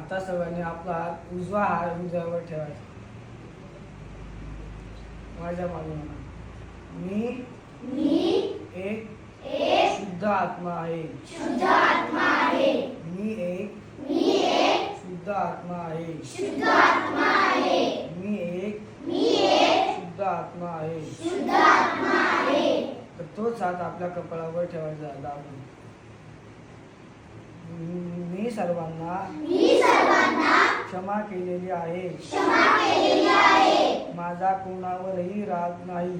आता सर्वांनी आपला हात उजवा हात हृदयावर ठेवायचा. माझ्या मागे म्हणा, मी एक शुद्ध आत्मा आहे. मी एक शुद्ध आत्मा आहे. मी एक शुद्ध आत्मा आहे. तर तोच हात आपल्या कपाळावर ठेवायचा. दाबून मी सर्वांना क्षमा केलेली आहे. माझा कोणावरही राग नाही.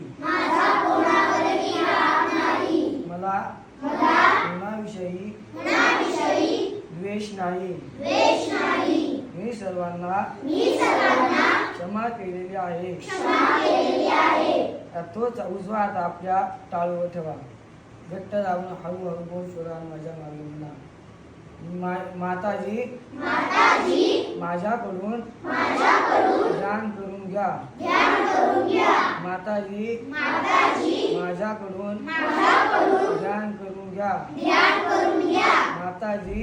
मला कोणाविषयी द्वेष नाही. मी सर्वांना क्षमा केलेली आहे. तोच उजवा हात आपल्या टाळूवर ठेवा. घट्ट दाबून हळूहळू बोल सोडा. माझ्या मागे म्हणा, माताजी माझ्याकडून ध्यान करून घ्या. माताजी माझ्याकडून ध्यान करून घ्या. माताजी